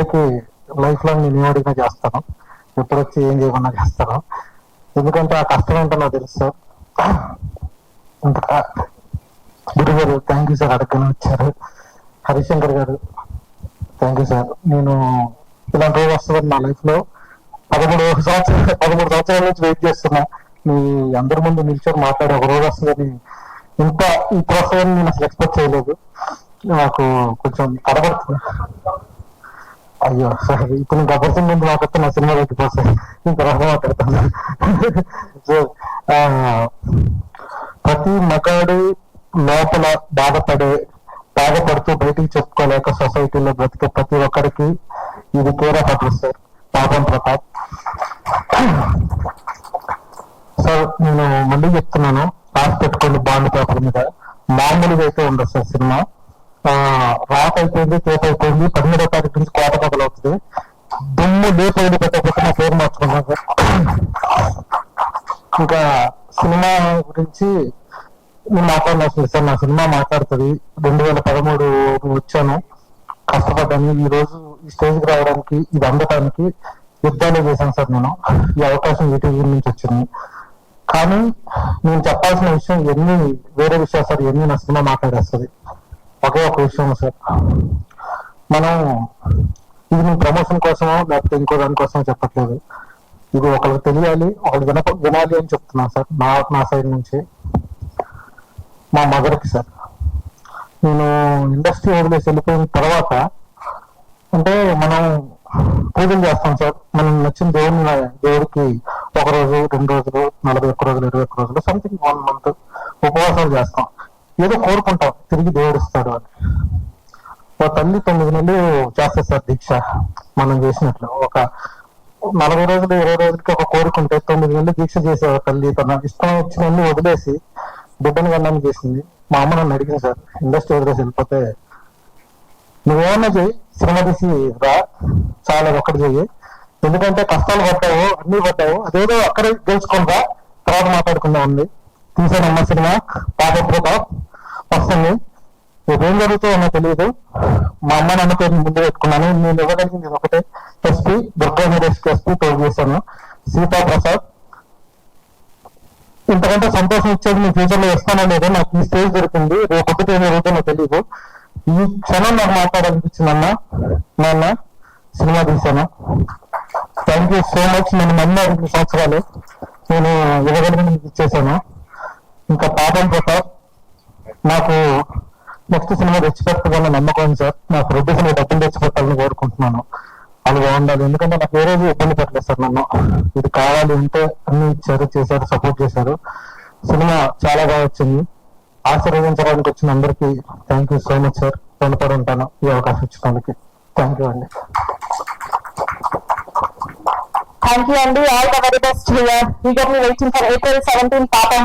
ఇప్పటికీ life long నేను ఏమడిగినా చేస్తాను, ఎప్పుడు వచ్చి ఏం చేయమన్నా చేస్తాను. ఎందుకంటే ఆ కష్టం ఏంటో నాకు తెలుసు సార్. ఇంకా గురుగారు థ్యాంక్ యూ సార్, అడగనే వచ్చారు. హరిశంకర్ గారు థ్యాంక్ యూ సార్. నేను ఇలాంటి రోజు వస్తుందని నా లైఫ్ లో 13 సంవత్సరాల నుంచి వెయిట్ చేస్తున్నా. మీ అందరి ముందు నిల్చొని మాట్లాడే ఒక రోజు వస్తుందని, ఇంత వస్తుందని నేను అసలు ఎక్స్పెక్ట్ చేయలేదు. నాకు కొంచెం తడబడుతుంది. అయ్యో సార్, ఇప్పుడు ఇంకా అపరిచయం ముందు మాకొస్తే నా సినిమా పెట్టిపోతాయి, ఇంకా రహ మాట్లాడతాను. సో ప్రతి మగాడు లోపల బాధపడుతూ బయటికి చెప్పుకోలేక సొసైటీలో బ్రతికే ప్రతి ఒక్కరికి ఇది కేర్ ఆఫ్ అడ్రస్ సార్. పాపం ప్రతాప్ సార్, నేను మళ్ళీ చెప్తున్నాను, రాసి పెట్టుకోండి బాండ్ పేపర్ మీద. మామూలుగా అయితే ఉండదు సార్ సినిమా. రాత అయిపోయింది, కేప్ అయిపోయింది, 17వ తారీఖు నుంచి కోట మొదలవుతుంది. దుమ్ము లేపైంది పెట్టకపోతే నా పేరు మార్చుకున్నాను సార్. ఇంకా సినిమా గురించి నేను మాట్లాడాల్సింది సార్. నా సినిమా మాట్లాడుతుంది. 2013 వచ్చాను, కష్టపడ్డాను. ఈ రోజు ఈ స్టేజ్కి రావడానికి, ఇది అందడానికి యుద్ధాలు చేశాను సార్. నేను ఈ అవకాశం ఈటీవీ నుంచి వచ్చింది. కానీ నేను చెప్పాల్సిన విషయం వేరే విషయాలు సార్, నా సినిమా మాట్లాడేస్తుంది. ఒకే ఒక విషయం సార్, మనం ఇది నేను ప్రమోషన్ కోసమో లేకపోతే ఇంకో దానికోసమో చెప్పట్లేదు. ఇది ఒకరికి తెలియాలి, ఒకరికి వినాలి అని చెప్తున్నాను సార్. నా సైడ్ నుంచి మా మదర్కి సార్. నేను ఇండస్ట్రీ వదిలేసి వెళ్ళిపోయిన తర్వాత, అంటే మనం పూజలు చేస్తాం సార్. మనం నచ్చిన దేవుడికి 1 రోజు, 2 రోజులు, 41 రోజులు, 21 రోజులు, సంథింగ్ 1 మంత్ ఉపవాసాలు చేస్తాం. ఏదో కోరుకుంటాం, తిరిగి దేవుడు ఇస్తాడు అని. ఒక తల్లి 9 నెలలు చేస్తారు సార్ దీక్ష. మనం చేసినట్లు ఒక 40 రోజులు, 20 రోజులకి ఒక కోరుకుంటే 9 నెలలు దీక్ష చేసే తల్లి తన ఇష్టం వచ్చినన్ని వదిలేసి బిడ్డను కన్నాన్ని చేసింది. మా అమ్మ నన్ను అడిగింది సార్, ఇండస్ట్రీ వదిలేసి వెళ్ళిపోతే నువ్వేమన్నా చెయ్యి, సినిమా తీసి రా, చాలా ఒక్కటి చెయ్యి. ఎందుకంటే కష్టాలు పడ్డావు, అన్ని పడ్డావు, అదేదో అక్కడే గెలుచుకుంటా, తర్వాత మాట్లాడుకుందా ఉంది. తీసానమ్మ సినిమా, పాప వస్తుంది. ఏం జరుగుతుందో తెలియదు. మా అమ్మ నన్ను ముందు పెట్టుకున్నాను. నేను ఇవ్వగలిగింది ఒకటే, ఎస్పీ దుర్గా నరేష్కి ఎస్పీ తోడు చేశాను. సీతా ప్రసాద్, ఇంతకంటే సంతోషం ఇచ్చేది మీ ఫ్యూచర్ లో ఇస్తానో లేదో. నాకు ఈ స్టేజ్ దొరికింది, రేపు ఏం జరుగుతుందో తెలియదు. ఈ క్షణం నాకు మాట్లాడాలనిపించింది. నాన్న సినిమా తీశాను. Thank you so much. నేను మళ్ళీ 5 సంవత్సరాలు నేను ఇవ్వగలిగిన ఇచ్చేసాను. ఇంకా పాపం ప్రతాప్, నాకు నెక్స్ట్ సినిమా తెచ్చిపెట్టగల నమ్మకం సార్. నా ప్రొడ్యూసర్ డబ్బులు తెచ్చిపెట్టాలని కోరుకుంటున్నాను. అది బాగుండాలి, ఎందుకంటే నాకు ఏ రోజు ఇబ్బంది పెట్టలేదు సార్. నన్ను ఇది కావాలి అంటే అన్ని ఇచ్చారు, చేశారు, సపోర్ట్ చేశారు. సినిమా చాలా బాగా వచ్చింది. ఆశీర్వదించడానికి వచ్చిన అందరికీ thank you so much sir. రుణపడి ఉంటాను ఈ అవకాశం ఇచ్చినందుకు. థ్యాంక్ యూ అండి. Thank you, Andy. All the very best here. Eagerly waiting for April 17th, Papa.